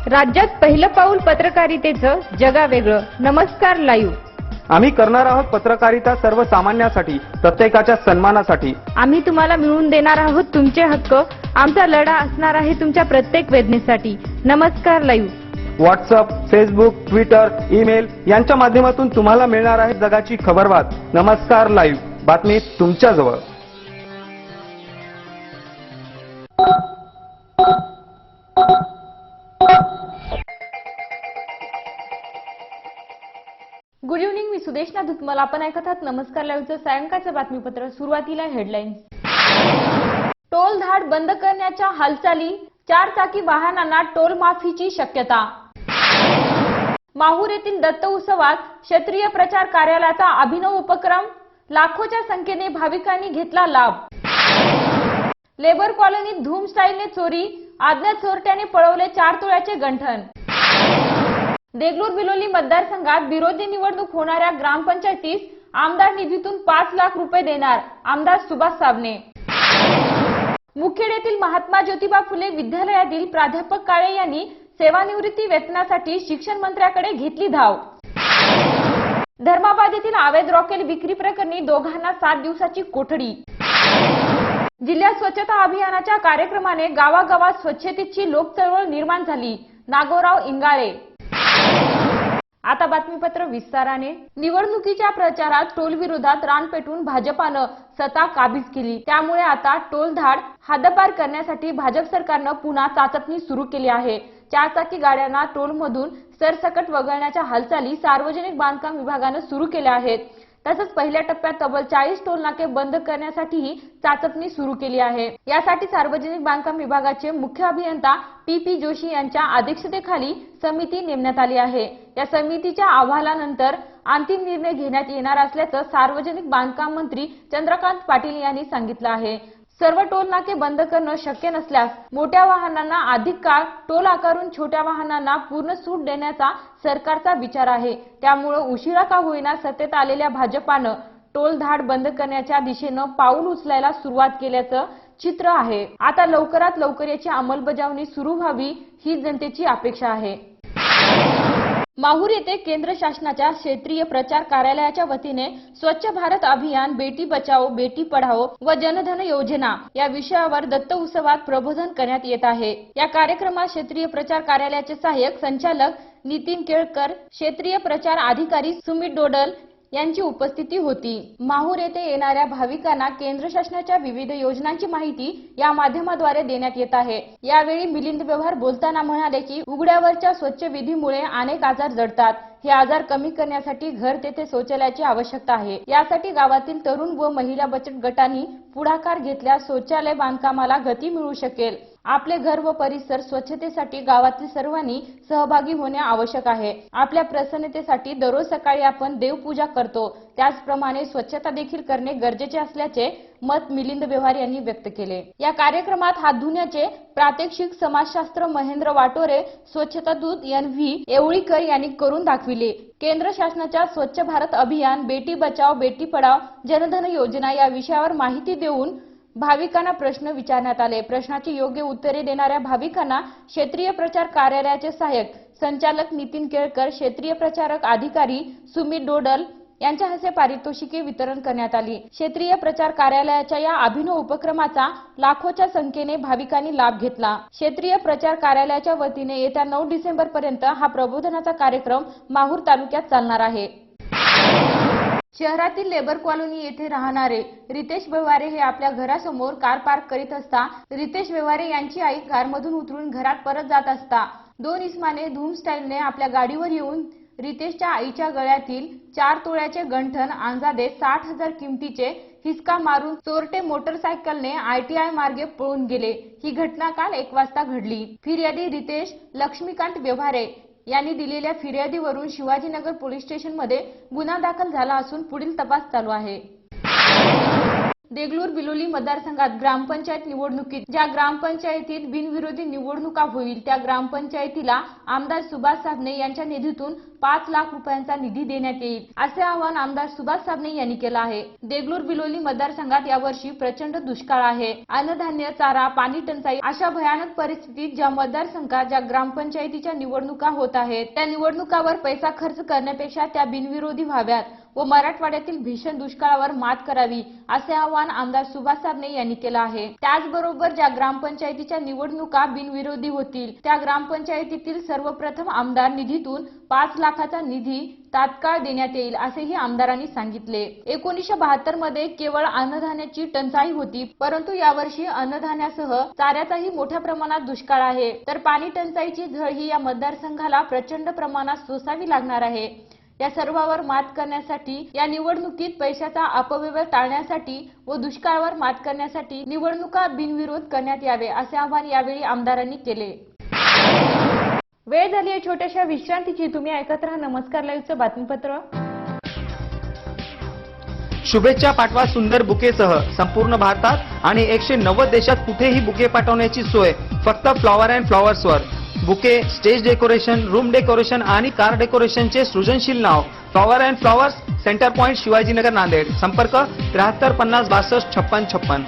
राज्यात पहिलं पाऊल पत्रकारितेचं जगावेगळं. नमस्कार लाईव्ह. आम्ही करणार आहोत पत्रकारिता सर्वसामान्यांसाठी, प्रत्येकाच्या सन्मानासाठी. आम्ही तुम्हाला मिळवून देणार आहोत तुमचे हक्क. आमचा लढा असणार आहे तुमच्या प्रत्येक वेदनेसाठी. नमस्कार live. WhatsApp, Facebook, Twitter, email यांच्या माध्यमातून तुम्हाला मिळणार आहे जगाची खबरबात. नमस्कार लाईव्ह, बातमी तुमच्याजवळ. Good evening. मी सुदेशना धुतमल. आपण ऐकत आहात नमस्कार लाईव्हचं सायंकाळचं बातमीपत्र. सुरुवातीला हेडलाईन्स. टोल धाड बंद करण्याच्या हालचाली. 4 चाकी वाहनांना टोल माफीची शक्यता. माहूर येथील दत्त उत्सवात क्षत्रिय प्रचार कार्यालयाचा अभिनव उपक्रम. लाखोच्या संख्येने भाविकांनी घेतला लाभ. लेबर कॉलनीत धूम स्टाईलने चोरी. अज्ञात चोरट्याने पळवले 4 तोळ्याचे गंठण. देगलूर बिलोली मतदारसंघात विरोधी निवडणूक होणाऱ्या ग्रामपंचायतीस आमदार निधीतून 5 लाख रुपये देणार आमदार सुभाष साबणे. मुखेड येथील महात्मा ज्योतिबा फुले विद्यालयातील प्राध्यापक काळे यांनी सेवानिवृत्ती वेतनासाठी शिक्षण मंत्र्याकडे घेतली धाव. धर्माबाद येथील अवैध रॉकेल विक्री प्रकरणी दोघांना 7 दिवसाची कोठडी. जिल्ह्यात स्वच्छता अभियानाच्या कार्यक्रमाने गावागावात स्वच्छतेची लोकचळवळ निर्माण झाली. नागोराव इंगाळे. आता बातमीपत्र विस्ताराने. निवडणुकीच्या प्रचारात टोल विरोधात रान पेटून भाजपानं सत्ता काबीज केली. त्यामुळे आता टोल धाड हद्दपार करण्यासाठी भाजप सरकारनं पुन्हा चाचपणी सुरू केली आहे. 4 चाकी गाड्यांना टोलमधून सरसकट वगळण्याच्या हालचाली सार्वजनिक बांधकाम विभागानं सुरू केल्या आहेत. तसंच पहिल्या टप्प्यात तब्बल 40 टोल नाके बंद करण्यासाठीही चाचपणी सुरू केली आहे. यासाठी सार्वजनिक बांधकाम विभागाचे मुख्य अभियंता पी जोशी यांच्या अध्यक्षतेखाली समिती नेमण्यात आली आहे. या समितीच्या अहवालानंतर अंतिम निर्णय घेण्यात येणार असल्याचं सार्वजनिक बांधकाम मंत्री चंद्रकांत पाटील यांनी सांगितलं आहे. सर्व टोल नाके बंद करणं शक्य नसल्यास मोठ्या वाहनांना अधिक काळ टोल आकारून छोट्या वाहनांना पूर्ण सूट देण्याचा सरकारचा विचार आहे. त्यामुळे उशिरा का होईना सत्तेत आलेल्या भाजपानं टोल धाड बंद करण्याच्या दिशेनं पाऊल उचलायला सुरुवात केल्याचं चित्र आहे. आता लवकरात लवकर याची अंमलबजावणी सुरू व्हावी ही जनतेची अपेक्षा आहे. माहूर येथे केंद्र शासनाच्या क्षेत्रीय प्रचार कार्यालयाच्या वतीने स्वच्छ भारत अभियान, बेटी बचाओ बेटी पढाओ व जनधन योजना या विषयावर दत्त उत्सवात प्रबोधन करण्यात येत आहे. या कार्यक्रमात क्षेत्रीय प्रचार कार्यालयाचे सहाय्यक संचालक नितीन केळकर, क्षेत्रीय प्रचार अधिकारी सुमित डोडल यांची उपस्थिती होती. माहूर येथे येणाऱ्या भाविकांना केंद्र शासनाच्या विविध योजनांची माहिती या माध्यमाद्वारे देण्यात येत आहे. यावेळी मिलिंद व्यवहार बोलताना म्हणाले की उघड्यावरच्या स्वच्छ विधीमुळे अनेक आजार जडतात. हे आजार कमी करण्यासाठी घर तेथे शौचालयाची आवश्यकता आहे. यासाठी गावातील तरुण व महिला बचत गटांनी पुढाकार घेतल्यास शौचालय बांधकामाला गती मिळू शकेल. आपले घर व परिसर स्वच्छतेसाठी गावातील सर्वांनी सहभागी होणे आवश्यक आहे. आपल्या प्रसन्नतेसाठी दररोज सकाळी आपण देवपूजा करतो, त्याचप्रमाणे स्वच्छता देखील करणे गरजेचे असल्याचे मत मिलिंद व्यवहार यांनी व्यक्त केले. या कार्यक्रमात हात धुण्याचे प्रात्यक्षिक समाजशास्त्र महेंद्र वाटोरे, स्वच्छता दूत NV येवळीकर यांनी करून दाखविले. केंद्र शासनाच्या स्वच्छ भारत अभियान, बेटी बचाओ बेटी पढाओ जनधन योजना या विषयावर माहिती देऊन भाविकांना प्रश्न विचारण्यात आले. प्रश्नाची योग्य उत्तरे देणाऱ्या भाविकांना क्षेत्रीय प्रचार कार्यालयाचे सहाय्यक संचालक नितीन केळकर, क्षेत्रीय प्रचारक अधिकारी सुमित डोडल यांच्या हस्ते पारितोषिके वितरण करण्यात आली. क्षेत्रीय प्रचार कार्यालयाच्या या अभिनव उपक्रमाचा लाखोच्या संख्येने भाविकांनी लाभ घेतला. क्षेत्रीय प्रचार कार्यालयाच्या वतीने येत्या 9 डिसेंबर पर्यंत हा प्रबोधनाचा कार्यक्रम माहूर तालुक्यात चालणार आहे. शहरातील लेबर कॉलनी येथे राहणारे रितेश व्यवहारे हे आपल्या घरासमोर कार पार्क करीत असता रितेश व्यवहारे यांची आई कारमधून उतरून घरात परत जात असता 2 इसमाने धूम स्टाईलने आपल्या गाडीवर येऊन रितेशच्या आईच्या गळ्यातील 4 तोळ्याचे गंठण अंदाजे 60,000 किमतीचे हिसका मारून चोरटे मोटरसायकलने ITI मार्गे पळून गेले. ही घटना काल 1 वाजता घडली. फिर्यादी रितेश लक्ष्मीकांत व्यवहारे यांनी दिलेल्या फिर्यादीवरून शिवाजीनगर पोलीस स्टेशनमध्ये गुन्हा दाखल झाला असून पुढील तपास चालू आहे. देगलूर बिलोली मतदारसंघात ग्रामपंचायत निवडणुकीत ज्या ग्रामपंचायतीत बिनविरोधी निवडणुका होईल त्या ग्रामपंचायतीला आमदार सुभाष साबणे यांच्या निधीतून 5 लाख रुपयांचा निधी देण्यात येईल असे आवाहन आमदार सुभाष साबणे यांनी केलं आहे. देगलूर बिलोली मतदारसंघात यावर्षी प्रचंड दुष्काळ आहे. अन्नधान्य, चारा, पाणी टंचाई अशा भयानक परिस्थितीत ज्या मतदारसंघात ज्या ग्रामपंचायतीच्या निवडणुका होत आहेत त्या निवडणुकावर पैसा खर्च करण्यापेक्षा त्या बिनविरोधी व्हाव्यात व मराठवाड्यातील भीषण दुष्काळावर मात करावी असे आवाहन आमदार सुभाष साबणे यांनी केलं आहे. त्याचबरोबर ज्या ग्रामपंचायतीच्या निवडणुका बिनविरोधी होतील त्या ग्रामपंचायतीतील सर्वप्रथम आमदार निधीतून 5 लाखाचा निधी तात्काळ देण्यात येईल असेही आमदारांनी सांगितले. 1972 मध्ये केवळ अन्नधान्याची टंचाई होती, परंतु यावर्षी अन्नधान्यासह चाऱ्याचाही मोठ्या प्रमाणात दुष्काळ आहे. तर पाणी टंचाईची झळ ही या मतदारसंघाला प्रचंड प्रमाणात सोसावी लागणार आहे. या सर्वांवर मात करण्यासाठी या निवडणुकीत पैशाचा अपव्यय टाळण्यासाठी व दुष्काळावर मात करण्यासाठी निवडणुका बिनविरोध करण्यात यावे असे आवाहन यावेळी आमदारांनी केले. वेळ झाली आहे छोट्याशा विश्रांतीची. तुम्ही ऐकत राहा नमस्कार लाईव्हचं बातमीपत्र. शुभेच्छा पाठवा सुंदर बुकेसह संपूर्ण भारतात आणि 190 देशात कुठेही बुके पाठवण्याची सोय फक्त फ्लॉवर अँड फ्लॉवर्सवर. Bouquet, stage decoration, room decoration आणि कार डेकोरेशनचे सृजनशील नाव flower and flowers, centre point, Shivajinagar, Nanded. संपर्क 73 50 62 56 56.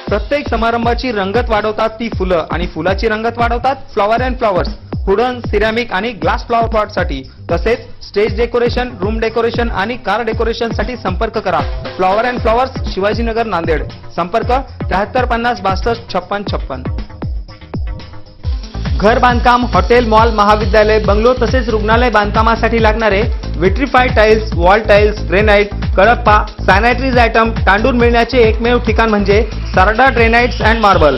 प्रत्येक समारंभाची रंगत वाढवतात ती फुलं आणि फुलाची रंगत वाढवतात flower and flowers. Wooden, ceramic आणि ग्लास फ्लॉवर पॉटसाठी तसेच स्टेज डेकोरेशन, रूम डेकोरेशन आणि कार डेकोरेशन साठी संपर्क करा. Flower and flowers, Shivajinagar, Nanded. संपर्क 73 50 62 56 56. घर बांधकाम, हॉटेल, मॉल, महाविद्यालय, बंगलो तसेच रुग्णालय बांधकामासाठी लागणारे vitrified tiles, wall tiles, granite, Kadappa, sanitaries item, तांडून मिळण्याचे एकमेव ठिकाण म्हणजे सारडा ग्रेनाइट्स अँड मार्बल.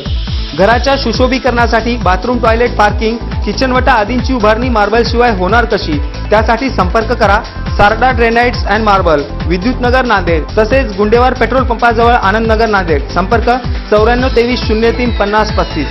घराच्या सुशोभीकरणासाठी बाथरूम, टॉयलेट, पार्किंग, किचनवटा आदींची उभारणी मार्बल शिवाय होणार कशी? त्यासाठी संपर्क करा Sarda granites and marble, Vidyutnagar, Nanded. तसेच गुंडेवार पेट्रोल पंपाजवळ, आनंदनगर, नांदेड. संपर्क 94 23 03 50 35.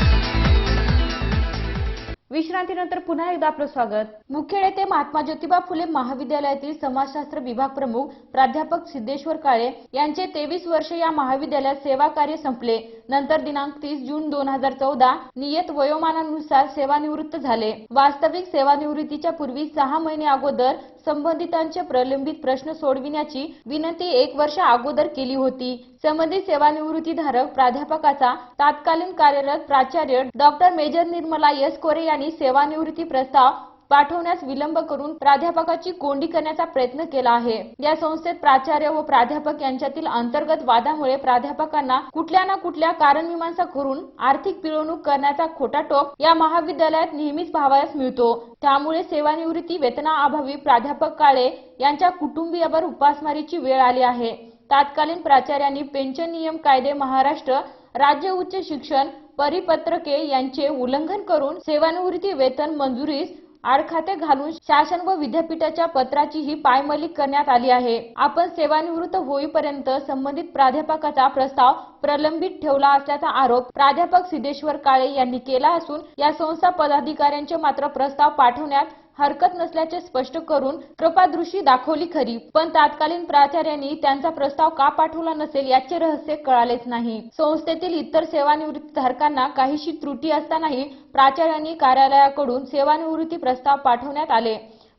विश्रांतीनंतर पुन्हा एकदा आपलं स्वागत. मुखेड येथे महात्मा ज्योतिबा फुले महाविद्यालयातील समाजशास्त्र विभाग प्रमुख प्राध्यापक सिद्धेश्वर काळे यांचे 23 वर्ष या महाविद्यालयात सेवा कार्य संपले. नंतर दिनांक 30 जून 2014 नियत वयोमानानुसार सेवानिवृत्त झाले. वास्तविक सेवानिवृत्तीच्या पूर्वी 6 महिने अगोदर संबंधितांचे प्रलंबित प्रश्न सोडविण्याची विनंती 1 वर्ष अगोदर केली होती. संबंधित सेवानिवृत्तीधारक प्राध्यापकाचा तत्कालीन कार्यरत प्राचार्य डॉक्टर मेजर निर्मला एस कोरे यांनी सेवानिवृत्ती प्रस्ताव पाठवण्यास विलंब करून प्राध्यापकाची कोंडी करण्याचा प्रयत्न केला आहे. या संस्थेत प्राचार्य व प्राध्यापक यांच्यातील अंतर्गत वादामुळे प्राध्यापकांना कुठल्या ना कुठल्या कारणमीमांसा करून आर्थिक पिळवणूक करण्याचा खोटा टोक या महाविद्यालयात नेहमीच पाहावयास मिळतो. त्यामुळे सेवानिवृत्ती वेतनाअभावी प्राध्यापक काळे यांच्या कुटुंबियावर उपासमारीची वेळ आली आहे. तत्कालीन प्राचार्यांनी पेन्शन नियम कायदे, महाराष्ट्र राज्य उच्च शिक्षण परिपत्रके यांचे उल्लंघन करून सेवानिवृत्ती वेतन मंजुरीस आडखाते घालून शासन व विद्यापीठाच्या पत्राचीही पायमल्ली करण्यात आली आहे. आपण सेवानिवृत्त होईपर्यंत संबंधित प्राध्यापकाचा प्रस्ताव प्रलंबित ठेवला असल्याचा आरोप प्राध्यापक सिद्धेश्वर काळे यांनी केला असून या संस्था पदाधिकाऱ्यांचे मात्र प्रस्ताव पाठवण्यात हरकत नसल्याचे स्पष्ट करून कृपादृष्टी दाखवली खरी, पण तत्कालीन प्राचार्यांनी त्यांचा प्रस्ताव का पाठवला नसेल याचे रहस्य कळालेच नाही. संस्थेतील इतर सेवानिवृत्तीधारकांना काहीशी त्रुटी असतानाही प्राचार्यांनी कार्यालयाकडून सेवानिवृत्ती प्रस्ताव पाठवण्यात आले,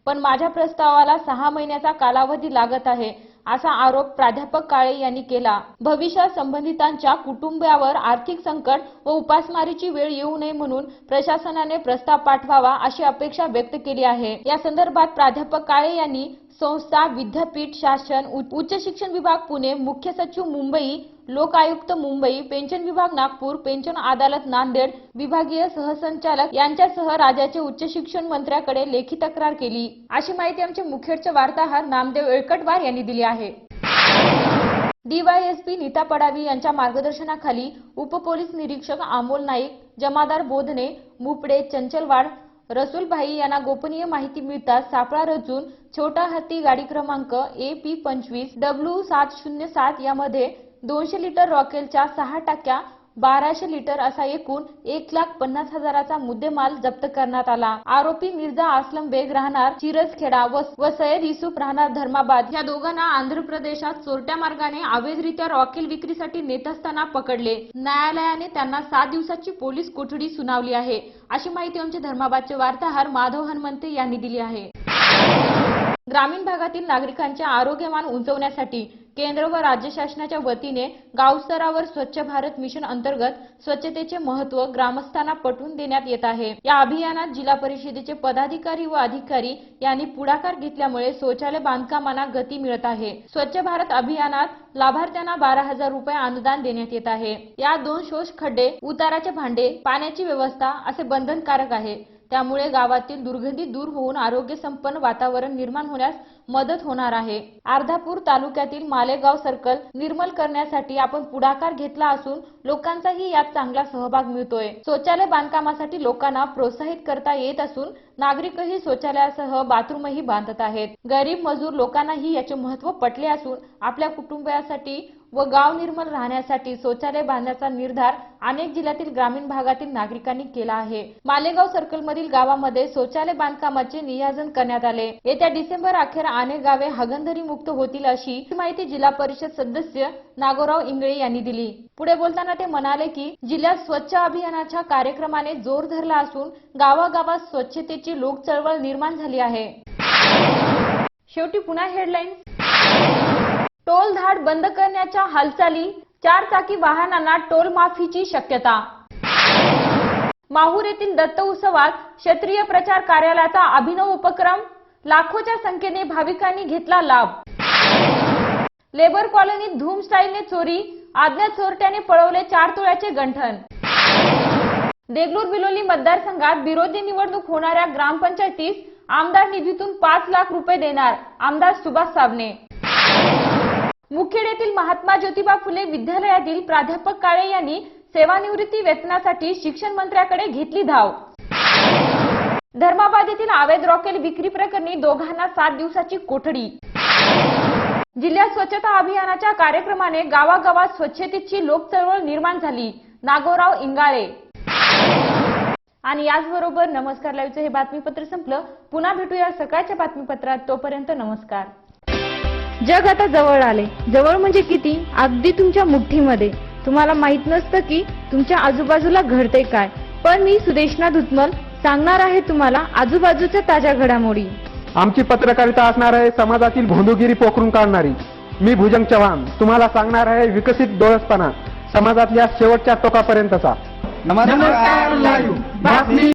पण माझ्या प्रस्तावाला 6 महिन्याचा कालावधी लागत आहे असा आरोप प्राध्यापक काळे यांनी केला. भविष्यात संबंधितांच्या कुटुंबावर आर्थिक संकट व उपासमारीची वेळ येऊ नये म्हणून प्रशासनाने प्रस्ताव पाठवावा अशी अपेक्षा व्यक्त केली आहे. या संदर्भात प्राध्यापक काळे यांनी संस्था, विद्यापीठ, शासन, उच्च शिक्षण विभाग पुणे, मुख्य सचिव मुंबई, लोक आयुक्त मुंबई, पेन्शन विभाग नागपूर, पेन्शन अदालत नांदेड, विभागीय सहसंचालक यांच्यासह राज्याचे उच्च शिक्षण मंत्र्याकडे लेखी तक्रार केली अशी माहिती आमचे मुखेडचे वार्ताहर नामदेव येळकटवार यांनी दिली आहे. डीवायएसपी नीता पडावी यांच्या मार्गदर्शनाखाली उपपोलीस निरीक्षक अमोल नाईक, जमादार बोधने, मुपडे, चंचलवाड, रसूलभाई यांना गोपनीय माहिती मिळताच सापळा रचून छोटा हत्ती गाडी क्रमांक AP25W707 यामध्ये 200 लिटर रॉकेलच्या 6 टाक्या 1200 लिटर असा एकूण 1,50,000चा मुद्देमाल जप्त करण्यात आला। आरोपी मिर्झा असलम बेग राहणार चिरसखेडा व सय्यद युसुफ राहणार धर्माबाद या दोघांना आंध्र प्रदेशात चोरट्या मार्गाने अवैधरित्या रॉकेल विक्रीसाठी नेत असताना पकडले। न्यायालयाने त्यांना 7 दिवसाची पोलीस कोठडी सुनावली आहे, अशी माहिती आमचे धर्माबादचे वार्ताहर माधव हनुमंते यांनी दिली आहे। ग्रामीण भागातील नागरिकांचे आरोग्यमान उंचवण्यासाठी केंद्र व राज्य शासनाच्या वतीने गाव स्तरावर स्वच्छ भारत मिशन अंतर्गत स्वच्छतेचे महत्त्व ग्रामस्थांना पटवून देण्यात येत आहे। या अभियानात जिल्हा परिषदेचे पदाधिकारी व अधिकारी यांनी पुढाकार घेतल्यामुळे शौचालय बांधकामांना गती मिळत आहे। स्वच्छ भारत अभियानात लाभार्थ्यांना 12,000 रुपये अनुदान देण्यात येत आहे। या 2 शोष खड्डे, उताराचे भांडे, पाण्याची व्यवस्था असे बंधनकारक आहे। त्यामुळे गावातील दुर्गंधी दूर होऊन आरोग्य संपन्न वातावरण निर्माण होण्यास मदत होणार आहे। अर्धापूर तालुक्यातील मालेगाव सर्कल निर्मल करण्यासाठी आपण पुढाकार घेतला असून लोकांचाही यात चांगला सहभाग मिळतोय। शौचालय बांधकामासाठी लोकांना प्रोत्साहित करता येत असून नागरिकही शौचालयासह बाथरूमही बांधत आहेत। गरीब मजूर लोकांनाही याचे महत्त्व पटले असून आपल्या कुटुंबासाठी व गाव निर्मल राहण्यासाठी शौचालय बांधण्याचा निर्धार अनेक जिल्ह्यातील ग्रामीण भागातील नागरिकांनी केला आहे। मालेगाव सर्कल मधील गावामध्ये शौचालय बांधकामाचे नियोजन करण्यात आले। येत्या डिसेंबर अखेर अनेक गावे हागणदारी मुक्त होतील अशी माहिती जिल्हा परिषद सदस्य नागोराव इंगळे यांनी दिली। पुढे बोलताना ते म्हणाले की जिल्ह्यात स्वच्छ अभियानाच्या कार्यक्रमाने जोर धरला असून गावागावात स्वच्छतेची लोक चळवळ निर्माण झाली आहे। शेवटी पुन्हा हेडलाईन्स। टोल धाड बंद करण्याच्या हालचाली, 4 चाकी वाहनांना टोल माफीची शक्यता। माहूर येथील दत्त उत्सवात क्षत्रिय प्रचार कार्यालयाचा अभिनव उपक्रम, लाखोच्या संख्येने भाविकांनी घेतला लाभ। लेबर कॉलनीत धूम स्टाईलने चोरी, अज्ञात चोरट्याने पळवले 4 तोळ्याचे गंठण। देगलूर बिलोली मतदारसंघात विरोधी निवडणूक होणाऱ्या ग्रामपंचायतीस आमदार निधीतून 5 लाख रुपये देणार आमदार सुभाष साबणे। मुखेड येथील महात्मा ज्योतिबा फुले विद्यालयातील प्राध्यापक काळे यांनी सेवानिवृत्ती वेतनासाठी शिक्षण मंत्र्याकडे घेतली धाव। धर्माबाद येथील अवैध रॉकेल विक्री प्रकरणी दोघांना 7 दिवसाची कोठडी। जिल्ह्यात स्वच्छता अभियानाच्या कार्यक्रमाने गावागावात स्वच्छतेची लोक चळवळ निर्माण झाली, नागोराव इंगाळे। आणि याचबरोबर नमस्कार लाईव्हचे हे बातमीपत्र संपलं। पुन्हा भेटूया सकाळच्या बातमीपत्रात, तोपर्यंत नमस्कार। जग आता जवळ आले। जवळ म्हणजे किती? अगदी तुमच्या मुठ्ठीमध्ये। तुम्हाला माहित नसतं की तुमच्या आजूबाजूला घडते काय, पण मी सुदेशना धुतमल सांगणार आहे तुम्हाला आजूबाजूच्या ताज्या घडामोडी। आमची पत्रकारिता असणार आहे समाजातील भोंदूगिरी पोखरून काढणारी। मी भुजंग चव्हाण तुम्हाला सांगणार आहे विकसित डोळसपणा समाजातल्या शेवटच्या टोकापर्यंतचा। नमस्कार लाईव्ह बातमी